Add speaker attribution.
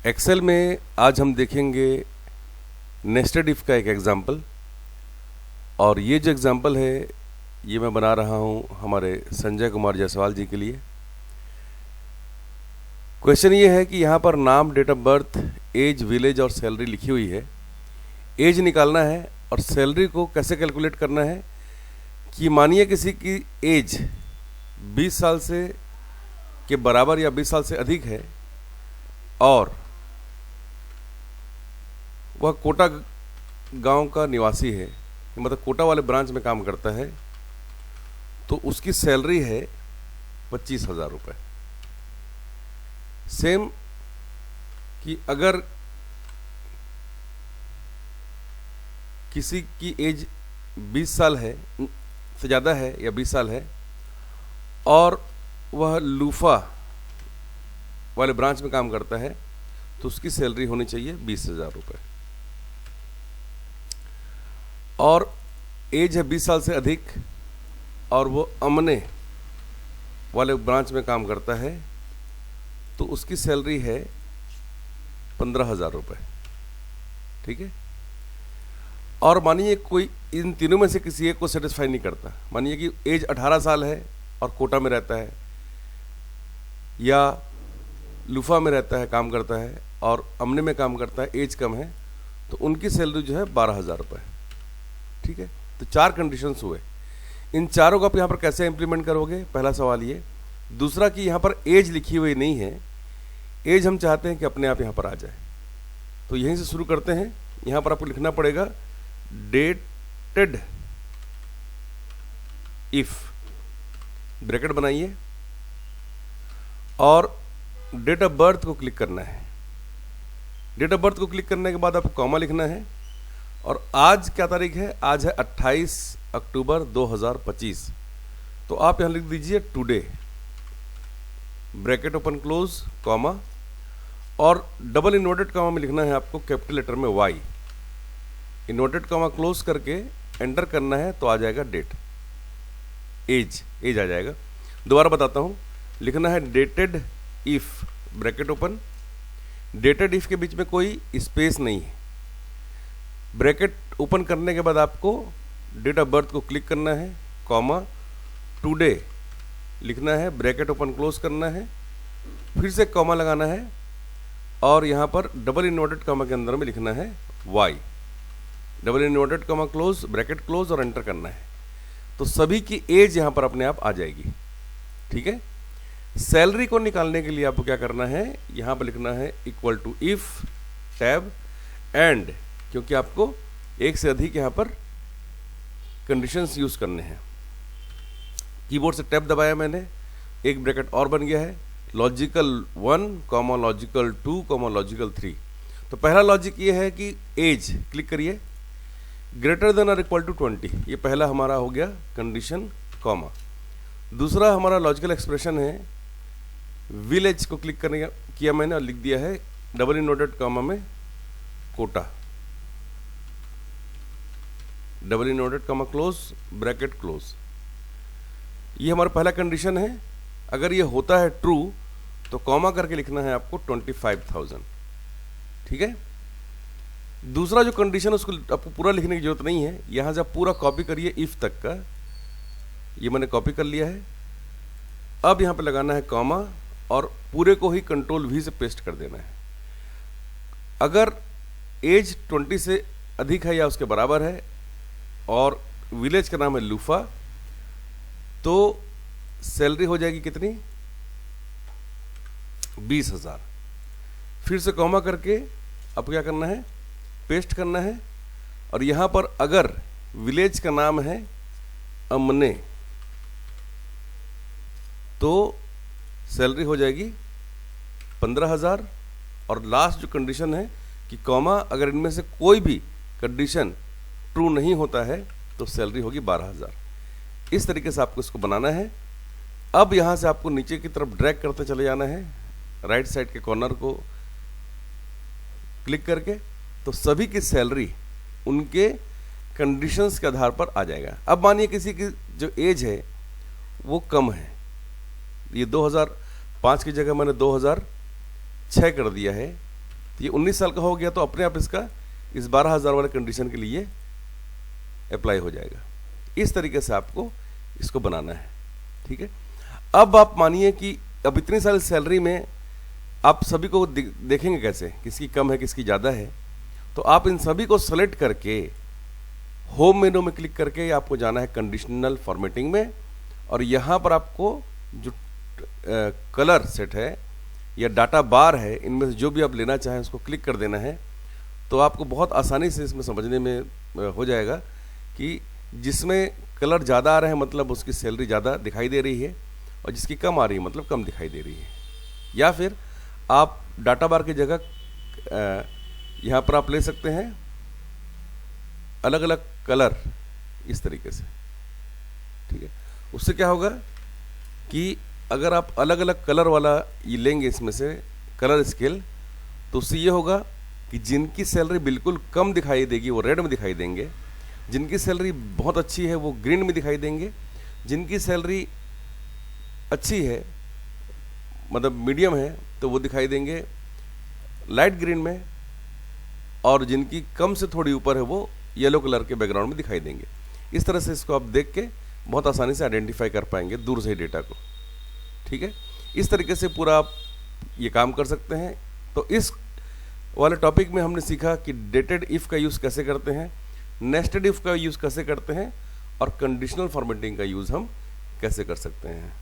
Speaker 1: Excel में आज हम देखेंगे नेस्टेड इफ का एक एग्जाम्पल। और ये जो एग्जाम्पल है ये मैं बना रहा हूँ हमारे संजय कुमार जायसवाल जी के लिए। क्वेश्चन ये है कि यहाँ पर नाम, date of birth, age, village और सैलरी लिखी हुई है। एज निकालना है और सैलरी को कैसे कैलकुलेट करना है कि मानिए किसी की एज 20 साल से के बराबर या 20 साल से अधिक है और वह कोटा गांव का निवासी है, मतलब कोटा वाले ब्रांच में काम करता है, तो उसकी सैलरी है 25,000 रुपये। सेम कि अगर किसी की एज 20 साल है से ज़्यादा है या 20 साल है और वह लूफा वाले ब्रांच में काम करता है तो उसकी सैलरी होनी चाहिए 20,000 रुपये। और एज है 20 साल से अधिक और वो अमने वाले ब्रांच में काम करता है तो उसकी सैलरी है 15,000 रुपये। ठीक है। और मानिए कोई इन तीनों में से किसी एक को सेटिस्फाई नहीं करता, मानिए कि एज 18 साल है और कोटा में रहता है या लूफा में रहता है, काम करता है, और अमने में काम करता है, एज कम है, तो उनकी सैलरी जो है 12,000 रुपये। ठीक है। तो 4 कंडीशंस हुए। इन चारों को आप यहाँ पर कैसे इंप्लीमेंट करोगे, पहला सवाल ये। दूसरा कि यहाँ पर एज लिखी हुई नहीं है, एज हम चाहते हैं कि अपने आप यहाँ पर आ जाए, तो यहीं से शुरू करते हैं। यहाँ पर आपको लिखना पड़ेगा डेटेड इफ, ब्रैकेट बनाइए और डेट ऑफ बर्थ को क्लिक करना है। डेट ऑफ बर्थ को क्लिक करने के बाद आपको कॉमा लिखना है और आज क्या तारीख है, आज है 28 अक्टूबर 2025, तो आप यहाँ लिख दीजिए today, bracket open close, comma, और डबल इन्वर्टेड कॉमा में लिखना है आपको कैपिटल लेटर में वाई। इन्वर्टेड कॉमा क्लोज करके एंटर करना है तो आ जाएगा डेट, एज आ जाएगा। दोबारा बताता हूँ, लिखना है dated if, bracket open, dated if के बीच में कोई स्पेस नहीं है। ब्रैकेट ओपन करने के बाद आपको डेट ऑफ बर्थ को क्लिक करना है, कॉमा, टुडे लिखना है, ब्रैकेट ओपन क्लोज करना है, फिर से कॉमा लगाना है और यहाँ पर डबल इन्वर्टेड कॉमा के अंदर में लिखना है Y, double inverted comma close, bracket close और एंटर करना है, तो सभी की एज यहाँ पर अपने आप आ जाएगी। ठीक है। सैलरी को निकालने के लिए आपको क्या करना है, यहाँ पर लिखना है equal to if tab and, क्योंकि आपको एक से अधिक यहाँ पर कंडीशंस यूज करने हैं। कीबोर्ड से टैब दबाया मैंने, एक ब्रैकेट और बन गया है, logical 1 comma logical 2 comma logical 3। तो पहला लॉजिक ये है कि एज क्लिक करिए, ग्रेटर देन और इक्वल टू 20, ये पहला हमारा हो गया कंडीशन, कॉमा। दूसरा हमारा लॉजिकल एक्सप्रेशन है, विलेज को क्लिक करने किया मैंने और लिख दिया है डबल इन्वर्टेड कॉमा में कोटा, double inverted comma close, bracket close. ये हमारा पहला कंडीशन है। अगर ये होता है ट्रू तो कॉमा करके लिखना है आपको 25,000। ठीक है। दूसरा जो कंडीशन है उसको आपको पूरा लिखने की जरूरत नहीं है, यहां से आप पूरा कॉपी करिए इफ तक का, ये मैंने कॉपी कर लिया है। अब यहां पे लगाना है कॉमा और पूरे को ही कंट्रोल V से पेस्ट कर देना है। अगर एज 20 से अधिक है या उसके बराबर है और विलेज का नाम है लूफा, तो सैलरी हो जाएगी कितनी, 20,000। फिर से कॉमा करके आपको क्या करना है, पेस्ट करना है, और यहां पर अगर विलेज का नाम है अमने तो सैलरी हो जाएगी 15,000। और लास्ट जो कंडीशन है कि कॉमा, अगर इनमें से कोई भी कंडीशन ट्रू नहीं होता है तो सैलरी होगी 12,000। इस तरीके से आपको इसको बनाना है। अब यहाँ से आपको नीचे की तरफ ड्रैग करते चले जाना है, राइट साइड के कॉर्नर को क्लिक करके, तो सभी की सैलरी उनके कंडीशंस के आधार पर आ जाएगा। अब मानिए किसी की जो एज है वो कम है, ये 2005 की जगह मैंने 2006 कर दिया है, तो ये 19 साल का हो गया तो अपने आप इसका इस 12,000 वाले कंडीशन के लिए अप्लाई हो जाएगा। इस तरीके से आपको इसको बनाना है, ठीक है। अब आप मानिए कि अब इतनी सारी सैलरी में आप सभी को देखेंगे कैसे, किसकी कम है किसकी ज़्यादा है। तो आप इन सभी को सेलेक्ट करके होम मेनू में क्लिक करके आपको जाना है कंडीशनल फॉर्मेटिंग में, और यहाँ पर आपको जो कलर सेट है या डाटा बार है, इनमें से जो भी आप लेना चाहें उसको क्लिक कर देना है। तो आपको बहुत आसानी से इसमें समझने में हो जाएगा कि जिसमें कलर ज़्यादा आ रहे हैं मतलब उसकी सैलरी ज़्यादा दिखाई दे रही है, और जिसकी कम आ रही है मतलब कम दिखाई दे रही है। या फिर आप डाटा बार की जगह यहाँ पर आप ले सकते हैं अलग अलग कलर इस तरीके से, ठीक है। उससे क्या होगा कि अगर आप अलग अलग कलर वाला ये लेंगे इसमें से कलर स्केल, तो उससे ये होगा कि जिनकी सैलरी बिल्कुल कम दिखाई देगी वो रेड में दिखाई देंगे, जिनकी सैलरी बहुत अच्छी है वो ग्रीन में दिखाई देंगे, जिनकी सैलरी अच्छी है मतलब मीडियम है तो वो दिखाई देंगे लाइट ग्रीन में, और जिनकी कम से थोड़ी ऊपर है वो येलो कलर के बैकग्राउंड में दिखाई देंगे। इस तरह से इसको आप देख के बहुत आसानी से आइडेंटिफाई कर पाएंगे दूर से ही डेटा को, ठीक है। इस तरीके से पूरा आप ये काम कर सकते हैं। तो इस वाले टॉपिक में हमने सीखा कि डेटेड इफ़ का यूज़ कैसे करते हैं, नेस्टेड इफ़ का यूज़ कैसे करते हैं, और कंडीशनल फॉर्मेटिंग का यूज़ हम कैसे कर सकते हैं।